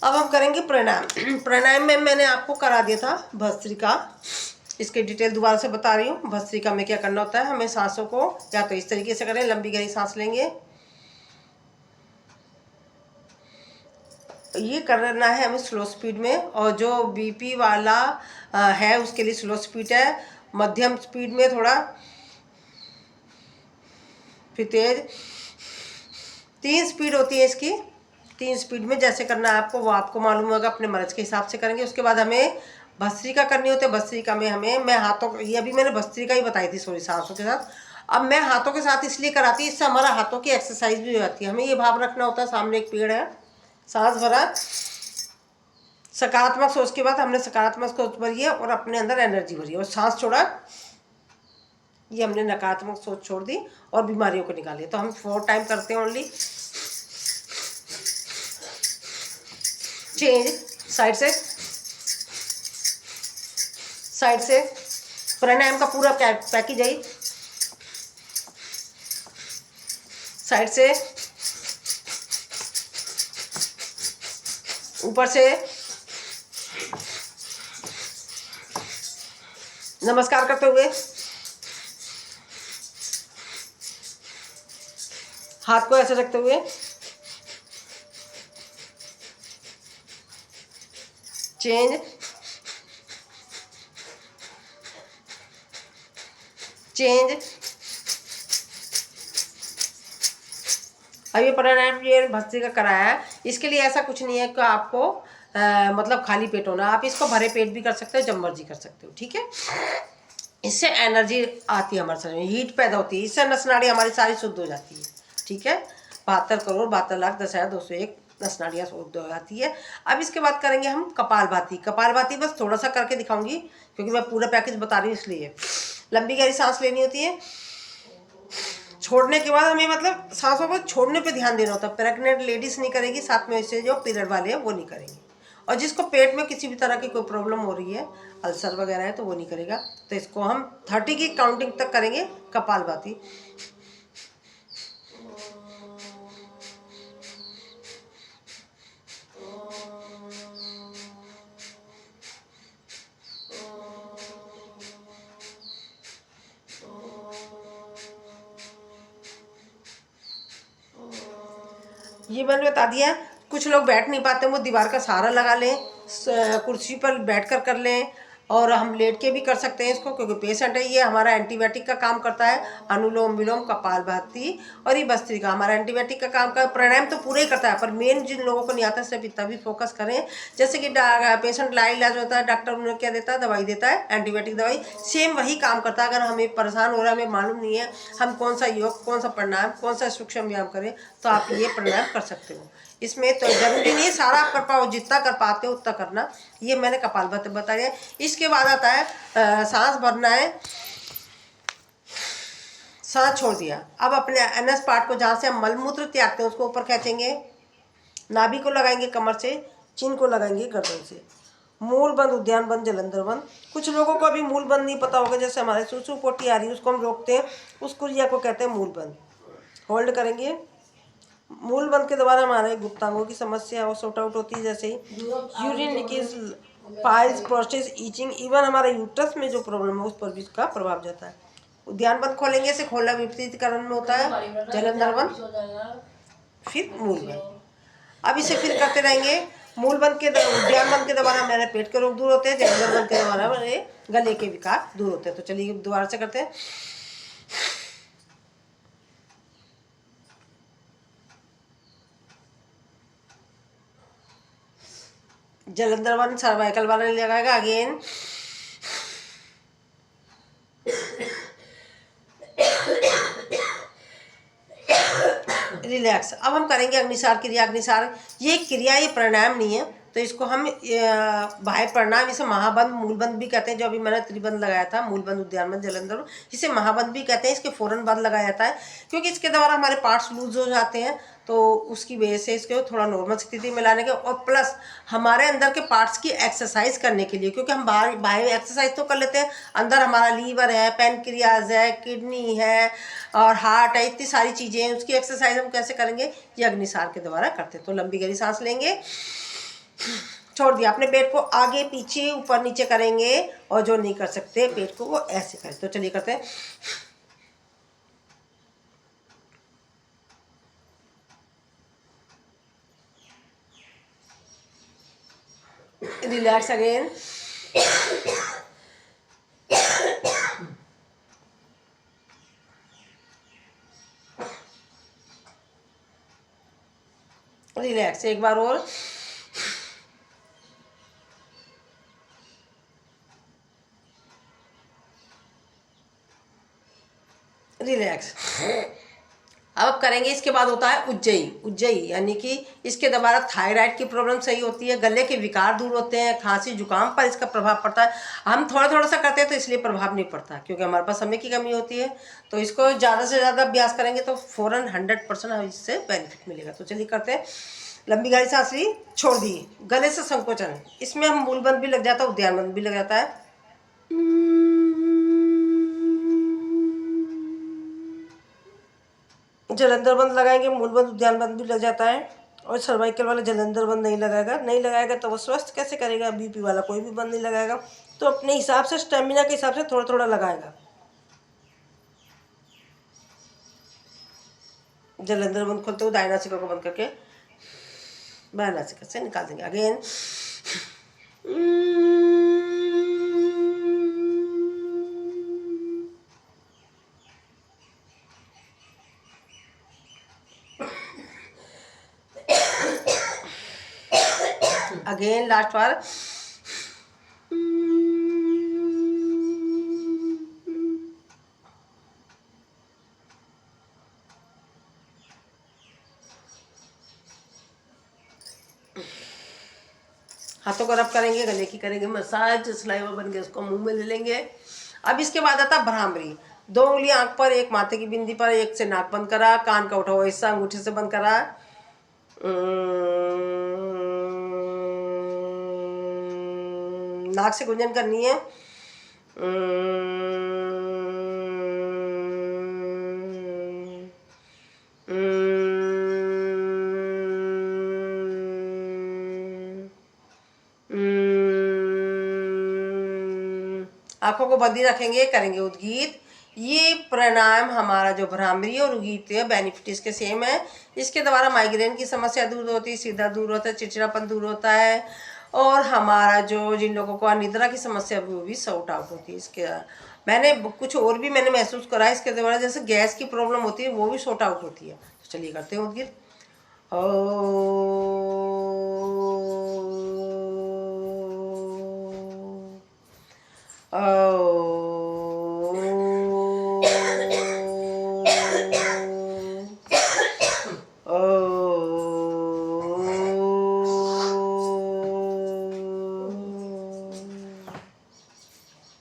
अब हम करेंगे प्राणायाम। प्राणायाम में मैंने आपको करा दिया था भस्त्रिका, इसकी डिटेल दोबारा से बता रही हूँ। भस्त्रिका में क्या करना होता है, हमें सांसों को या तो इस तरीके से करें, लंबी गहरी सांस लेंगे, ये करना है हमें स्लो स्पीड में, और जो बीपी वाला है उसके लिए स्लो स्पीड है, मध्यम स्पीड में थोड़ा, फिर तेज। 3 स्पीड होती है इसकी, 3 स्पीड में जैसे करना है आपको वो आपको मालूम होगा, अपने मर्ज के हिसाब से करेंगे। उसके बाद हमें भस्त्रिका करनी होती है। भस्त्रिका में हमें, मैं हाथों, ये अभी मैंने भस्त्रिका ही बताई थी सॉरी, सांसों के साथ। अब मैं हाथों के साथ इसलिए कराती, इससे हमारा हाथों की एक्सरसाइज भी हो जाती है। हमें ये भाव रखना होता है, सामने एक पेड़ है, सांस भरा, सकारात्मक सोच के बाद हमने सकारात्मक सोच भरी है और अपने अंदर एनर्जी भरी है, और सांस छोड़ा, ये हमने नकारात्मक सोच छोड़ दी और बीमारियों को निकाली। तो हम 4 टाइम करते हैं ओनली। चेंज, साइड से, साइड से, प्राणायाम का पूरा पैकेज है, साइड से, ऊपर से, नमस्कार करते हुए, हाथ को ऐसे रखते हुए, चेंज, चेंज। अब ये प्राणायाम ये भस्त्रिका कराया है, इसके लिए ऐसा कुछ नहीं है कि आपको मतलब खाली पेट होना, आप इसको भरे पेट भी कर सकते हो, जब मर्जी कर सकते हो, ठीक है। इससे एनर्जी आती है हमारे शरीर में, हीट पैदा होती है, इससे नस नाड़ी हमारी सारी शुद्ध हो जाती है, ठीक है। 72,72,10,201 नस नाड़ियाँ शुद्ध हो जाती है। अब इसके बाद करेंगे हम कपालभाति। कपालभाति बस थोड़ा सा करके दिखाऊंगी, क्योंकि मैं पूरा पैकेज बता रही हूँ इसलिए। लंबी गहरी सांस लेनी होती है, छोड़ने के बाद हमें मतलब सांसों को छोड़ने पे ध्यान देना होता है। प्रेग्नेंट लेडीज नहीं करेगी, साथ में इससे जो पीरियड वाले हैं वो नहीं करेंगे, और जिसको पेट में किसी भी तरह की कोई प्रॉब्लम हो रही है, अल्सर वगैरह है, तो वो नहीं करेगा। तो इसको हम 30 की काउंटिंग तक करेंगे कपालभाति। ये मैंने बता दिया। कुछ लोग बैठ नहीं पाते, वो दीवार का सहारा लगा लें, कुर्सी पर बैठकर कर लें, और हम लेट के भी कर सकते हैं इसको, क्योंकि पेशेंट है। ये हमारा एंटीबायोटिक का काम करता है, अनुलोम विलोम, कपालभाति और ये भस्त्रिका हमारा एंटीबायोटिक का काम कर। प्राणायाम तो पूरा ही करता है, पर मेन जिन लोगों को नहीं आता सिर्फ इतना भी फोकस करें। जैसे कि पेशेंट लाइलाज होता है, डॉक्टर उन्हें क्या देता है, दवाई देता है, एंटीबायोटिक दवाई, सेम वही काम करता है। अगर हमें परेशान हो रहा है, हमें मालूम नहीं है हम कौन सा योग, कौन सा प्राणायाम, कौन सा सूक्ष्म व्यायाम करें, तो आप ये प्राणायाम कर सकते हो। इसमें तो जरूरी नहीं है सारा आप कर पाओ, जितना कर पाते हो उतना करना। ये मैंने कपालभाति बता दिया। इसके बाद आता है सांस भरना है, सांस छोड़ दिया। अब अपने एनएस पार्ट को, जहाँ से हम मलमूत्र त्यागते हैं, उसको ऊपर खींचेंगे, नाभि को लगाएंगे कमर से, चिन को लगाएंगे गर्दन से। मूल बंद, उद्यान बंद, जलंधर बंद। कुछ लोगों को अभी मूल बंद नहीं पता होगा, जैसे हमारे सुसु पोटी आ रही है उसको हम रोकते हैं, उस क्रिया को कहते हैं मूल बंद। होल्ड करेंगे। मूल बंद के द्वारा हमारे गुप्तांगों की समस्या और सॉर्ट आउट होती है, जैसे urine leakage, piles, prostate, itching, even हमारे यूट्रस में जो प्रॉब्लम है उस पर भी इसका प्रभाव जाता है। उद्यान बंद खोलेंगे, इसे खोलना विपरीतकरण में होता है, जलंधर बंद, फिर मूल बंद। अब इसे फिर करते रहेंगे। मूल बंद के, उद्यान बंद के द्वारा हमारे पेट के रोग दूर होते हैं, जलंधर बंद के द्वारा हमारे गले के विकार दूर होते हैं। तो चलिए दोबारा से करते हैं। जलंधर वन, सर्वाइकल वाला नहीं लगाएगा, अगेन रिलैक्स। अब हम करेंगे अग्निसार क्रिया। अग्निसार ये क्रिया, ये प्राणायाम नहीं है, तो इसको हम बाह्य प्राणायाम, इसे महाबंद, मूलबंद भी कहते हैं। जो अभी मैंने त्रिबंध लगाया था, मूलबंद, उद्यान बंद, जलंधर, इसे महाबंद भी कहते हैं। इसके फौरन बंद लगाया जाता है, क्योंकि इसके द्वारा हमारे पार्ट्स लूज हो जाते हैं, तो उसकी वजह से इसको थोड़ा नॉर्मल स्थिति में लाने के, और प्लस हमारे अंदर के पार्ट्स की एक्सरसाइज करने के लिए, क्योंकि हम बाहर एक्सरसाइज तो कर लेते हैं, अंदर हमारा लीवर है, पैनक्रियाज है, किडनी है और हार्ट है, इतनी सारी चीज़ें हैं, उसकी एक्सरसाइज हम कैसे करेंगे, ये अग्निसार के द्वारा करते हैं। तो लंबी गहरी सांस लेंगे, छोड़ दिया। अपने पेट को आगे पीछे ऊपर नीचे करेंगे, और जो नहीं कर सकते पेट को वो ऐसे करें। तो चलिए करते हैं। Relax again. रिलैक्स एक बार और। रिलैक्स। अब करेंगे, इसके बाद होता है उज्जयी। उज्जयी यानी कि इसके द्वारा थायराइड की प्रॉब्लम सही होती है, गले के विकार दूर होते हैं, खांसी जुकाम पर इसका प्रभाव पड़ता है। हम थोड़ा थोड़ा सा करते हैं तो इसलिए प्रभाव नहीं पड़ता, क्योंकि हमारे पास समय की कमी होती है। तो इसको ज़्यादा से ज़्यादा अभ्यास करेंगे तो फ़ौरन 100% हमें इससे बेनिफिट मिलेगा। तो चलिए करते हैं। लंबी गहरी सांस ली, छोड़ दी। गले से संकोचन, इसमें हम मूलबंध भी लग जाता है, उद्यान बंध भी लग जाता है। जलंधर बंद लगाएंगे, मूलबंध उद्यान बंद भी लग जाता है। और सर्वाइकल वाला जलंधर बंद नहीं लगाएगा, नहीं लगाएगा तो वो स्वस्थ कैसे करेगा। बीपी वाला कोई भी बंद नहीं लगाएगा। तो अपने हिसाब से, स्टेमिना के हिसाब से थोड़ा थोड़ा लगाएगा। जलंधर बंद खोलते हुए दाएं नासिका को बंद करके बाएं नासिका से निकाल देंगे। अगेन। अगेन लास्ट बार। हाथों को रब करेंगे, गले की करेंगे मसाज, सलाइवा बन गया उसको मुंह में ले लेंगे। अब इसके बाद आता है भ्रामरी। 2 उंगलियां आंख पर, एक माथे की बिंदी पर, एक से नाक बंद करा, कान का उठा हुआ हिस्सा अंगूठे से बंद करा। नाक से गुंजन करनी है। आंखों को बंदी रखेंगे, करेंगे उद्गीत। ये प्राणायाम हमारा जो भ्रामरी और उद्गीत है, बेनिफिट इसके सेम है। इसके द्वारा माइग्रेन की समस्या दूर होती है, सीधा दूर होता है, चिड़चिड़ापन दूर होता है, और हमारा जो जिन लोगों को अनिद्रा की समस्या वो भी सॉर्ट आउट होती है। इसके मैंने कुछ और भी मैंने महसूस करा है इसके द्वारा, जैसे गैस की प्रॉब्लम होती है वो भी सॉर्ट आउट होती है। तो चलिए करते हैं उद्गीत।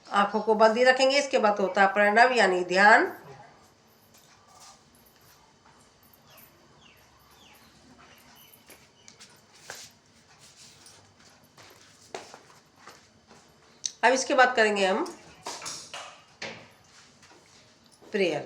आंखों को बंद ही रखेंगे। इसके बाद होता है प्रणव यानी ध्यान। अब इसके बाद करेंगे हम प्रेयर।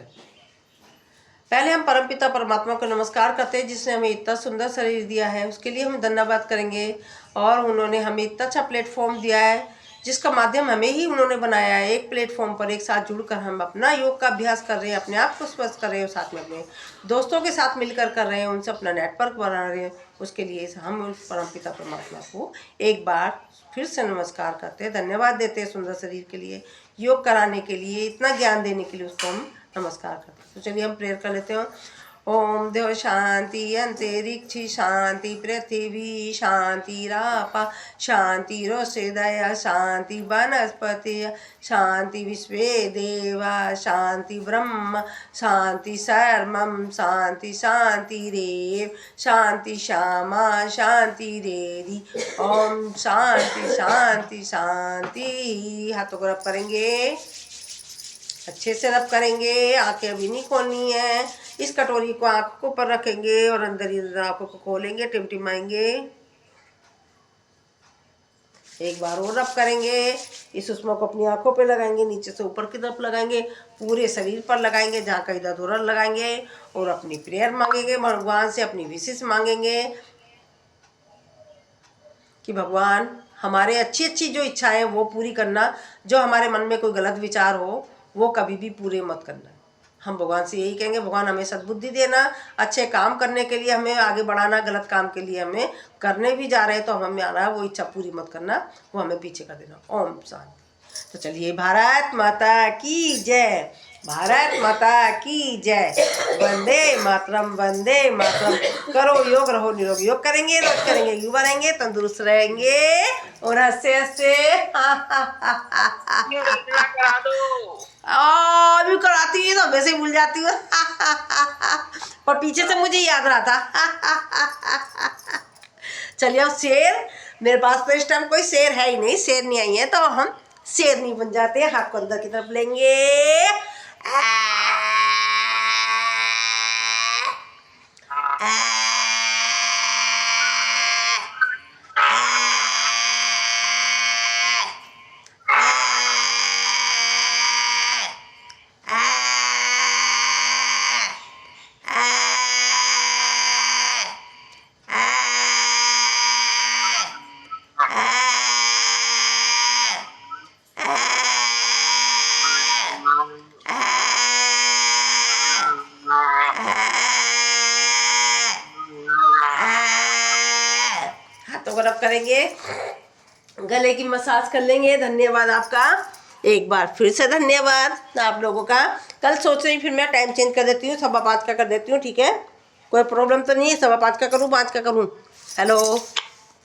पहले हम परमपिता परमात्मा को नमस्कार करते हैं, जिसने हमें इतना सुंदर शरीर दिया है, उसके लिए हम धन्यवाद करेंगे। और उन्होंने हमें इतना अच्छा प्लेटफॉर्म दिया है, जिसका माध्यम हमें ही उन्होंने बनाया है। एक प्लेटफॉर्म पर एक साथ जुड़कर हम अपना योग का अभ्यास कर रहे हैं, अपने आप को स्वस्थ कर रहे हैं, साथ में अपने दोस्तों के साथ मिलकर कर रहे हैं, उनसे अपना नेटवर्क बना रहे हैं। उसके लिए हम उस परमपिता परमात्मा को एक बार फिर से नमस्कार करते हैं, धन्यवाद देते हैं सुंदर शरीर के लिए, योग कराने के लिए, इतना ज्ञान देने के लिए उसको हम नमस्कार करते हैं। तो चलिए हम प्रेयर कर लेते हैं। ओम देव शांति अंतरिक्ष शांति पृथ्वी शांति रापा शांति रोषदय शांति वनस्पति शांति विश्वे देवा शांति ब्रह्म शांति सर्वम शांति शांति रेव शांति श्यामा शांति रेधि। ओम शांति शांति शांति। हाथों को रब करेंगे, अच्छे से रब करेंगे। आंखें अभी नहीं खोलनी है। इस कटोरी को आंखों के ऊपर रखेंगे और अंदर ही आंखों को खोलेंगे, टिमटिमाएंगे। एक बार और रब करेंगे। इस सुषमा को अपनी आंखों पे लगाएंगे, नीचे से ऊपर की तरफ लगाएंगे, पूरे शरीर पर लगाएंगे, जहाँ कहीं दर्द लगाएंगे, और अपनी प्रेयर मांगेंगे, भगवान से अपनी विशेष मांगेंगे कि भगवान हमारे अच्छी अच्छी जो इच्छाएं वो पूरी करना, जो हमारे मन में कोई गलत विचार हो वो कभी भी पूरे मत करना। हम भगवान से यही कहेंगे, भगवान हमें सद्बुद्धि देना, अच्छे काम करने के लिए हमें आगे बढ़ाना, गलत काम के लिए हमें करने भी जा रहे हैं तो हमें आ रहा है वो इच्छा पूरी मत करना, वो हमें पीछे कर देना। ओम शांति। तो चलिए, भारत माता की जय, भारत माता की जय, वंदे मातरम, वंदे मातरम। करो योग, रहो निरोगी। योग करेंगे, रोज करेंगे, युवा रहेंगे, तंदुरुस्त रहेंगे और हंसते हंसते करा दो। अभी कराती है तो वैसे ही भूल जाती हूँ और पीछे से मुझे याद रहा था चलिए, अब शेर, मेरे पास तो इस टाइम कोई शेर है ही नहीं, शेर नहीं आई है तो हम शेर नहीं बन जाते। हाथ को अंदर की तरफ लेंगे, हाथों को रब करेंगे, गले की मसाज कर लेंगे। धन्यवाद आपका, एक बार फिर से धन्यवाद आप लोगों का। कल सोच रही फिर मैं टाइम चेंज कर देती हूँ, 5:15 का कर देती हूँ, ठीक है? कोई प्रॉब्लम तो नहीं है? 5:15 का करूँ, 5 का करूँ? हेलो।